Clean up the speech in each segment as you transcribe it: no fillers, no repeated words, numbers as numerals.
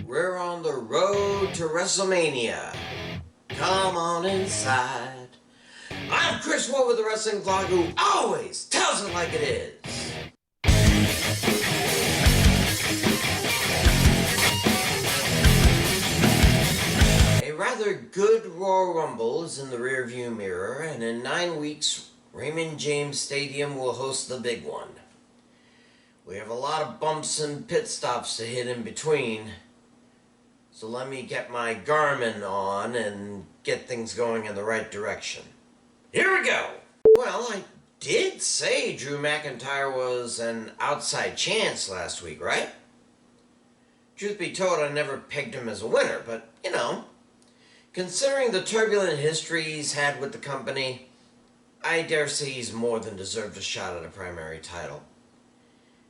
We're on the road to WrestleMania. Come on inside. I'm Chris Wolvie with the wrestling vlog who always tells it like it is. A rather good Royal Rumble is in the rearview mirror, and in 9 weeks, Raymond James Stadium will host the big one. We have a lot of bumps and pit stops to hit in between. So let me get my Garmin on and get things going in the right direction. Here we go! Well, I did say Drew McIntyre was an outside chance last week, right? Truth be told, I never pegged him as a winner, but, you know, considering the turbulent history he's had with the company, I dare say he's more than deserved a shot at a primary title.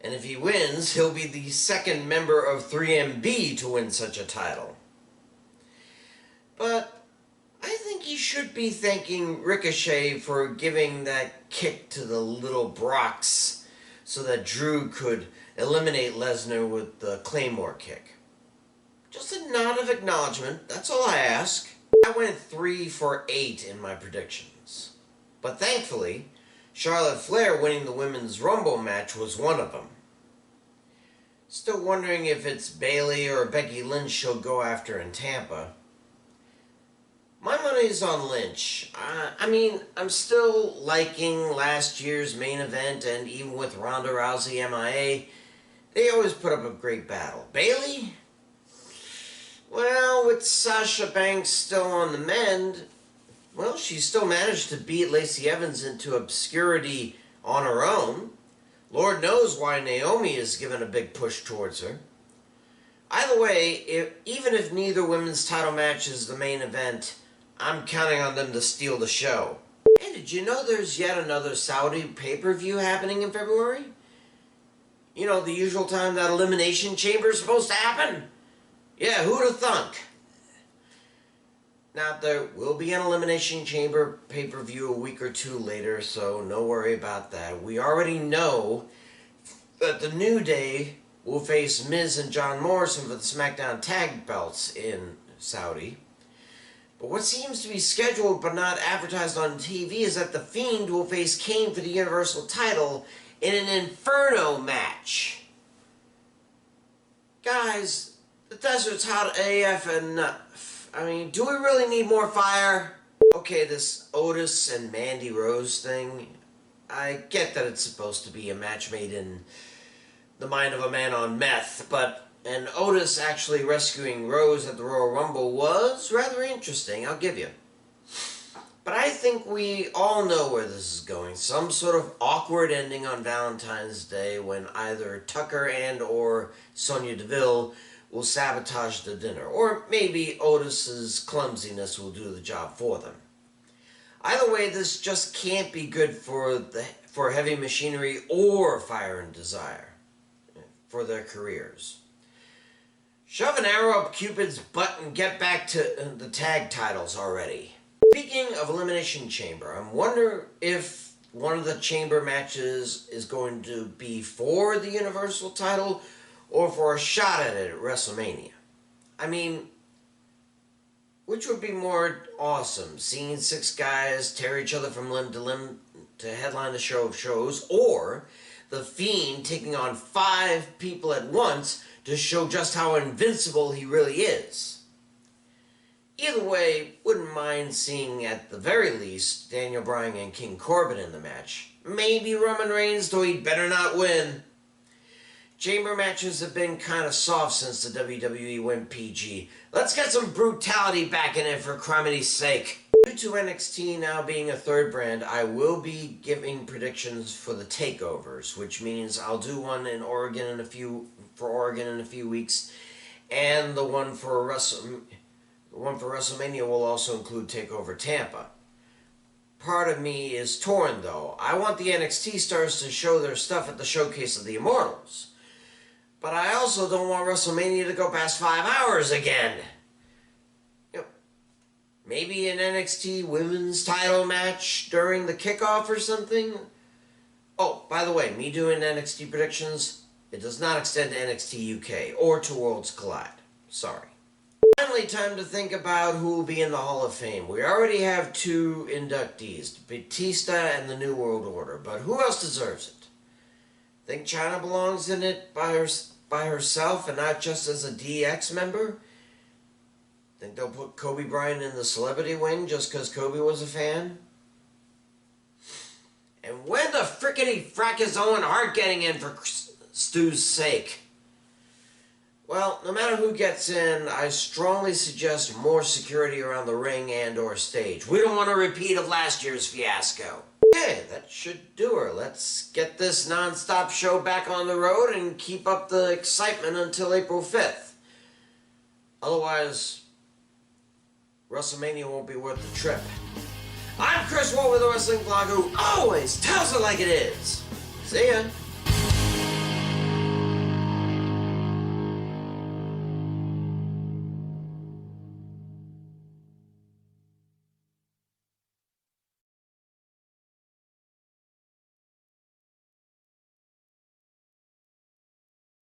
And if he wins, he'll be the second member of 3MB to win such a title. But I think he should be thanking Ricochet for giving that kick to the little Brocks so that Drew could eliminate Lesnar with the Claymore kick. Just a nod of acknowledgement, that's all I ask. I went 3 for 8 in my predictions. But thankfully, Charlotte Flair winning the Women's Rumble match was one of them. Still wondering if it's Bayley or Becky Lynch she'll go after in Tampa. My money's on Lynch. I'm still liking last year's main event, and even with Ronda Rousey MIA, they always put up a great battle. Bayley? Well, with Sasha Banks still on the mend, well, she still managed to beat Lacey Evans into obscurity on her own. Lord knows why Naomi is given a big push towards her. Either way, even if neither women's title match is the main event, I'm counting on them to steal the show. Hey, did you know there's yet another Saudi pay-per-view happening in February? You know, the usual time that Elimination Chamber is supposed to happen? Yeah, who'd have thunk? Now, there will be an Elimination Chamber pay-per-view a week or two later, so no worry about that. We already know that the New Day will face Miz and John Morrison for the SmackDown Tag Belts in Saudi. But what seems to be scheduled but not advertised on TV is that The Fiend will face Kane for the Universal title in an Inferno match. Guys, the desert's hot AF enough. Do we really need more fire? Okay, this Otis and Mandy Rose thing, I get that it's supposed to be a match made in the mind of a man on meth, and Otis actually rescuing Rose at the Royal Rumble was rather interesting, I'll give you. But I think we all know where this is going. Some sort of awkward ending on Valentine's Day when either Tucker and or Sonya Deville will sabotage the dinner, or maybe Otis's clumsiness will do the job for them. Either way, this just can't be good for Heavy Machinery or Fire and Desire for their careers. Shove an arrow up Cupid's butt and get back to the tag titles already. Speaking of Elimination Chamber, I wonder if one of the chamber matches is going to be for the Universal title or for a shot at it at WrestleMania. Which would be more awesome? Seeing 6 guys tear each other from limb to limb to headline the show of shows, or The Fiend taking on 5 people at once to show just how invincible he really is? Either way, wouldn't mind seeing at the very least Daniel Bryan and King Corbin in the match. Maybe Roman Reigns, though he'd better not win. Chamber matches have been kind of soft since the WWE went PG. Let's get some brutality back in it for crimity's sake. Due to NXT now being a third brand, I will be giving predictions for the takeovers, which means I'll do one in Oregon in a few weeks, and the one for WrestleMania will also include Takeover Tampa. Part of me is torn though. I want the NXT stars to show their stuff at the Showcase of the Immortals. But I also don't want WrestleMania to go past 5 hours again. Maybe an NXT women's title match during the kickoff or something? Oh, by the way, me doing NXT predictions, it does not extend to NXT UK or to Worlds Collide. Sorry. Finally, time to think about who will be in the Hall of Fame. We already have 2 inductees, Batista and the New World Order, but who else deserves it? Think China belongs in it by herself and not just as a DX member? Think they'll put Kobe Bryant in the celebrity wing just because Kobe was a fan? And when the frickety frack is Owen Hart getting in for Stu's sake? Well, no matter who gets in, I strongly suggest more security around the ring and or stage. We don't want a repeat of last year's fiasco. Okay, that should do her. Let's get this non-stop show back on the road and keep up the excitement until April 5th. Otherwise, WrestleMania won't be worth the trip. I'm Chris Wolvie, the Wrestling Blog, who always tells it like it is. See ya.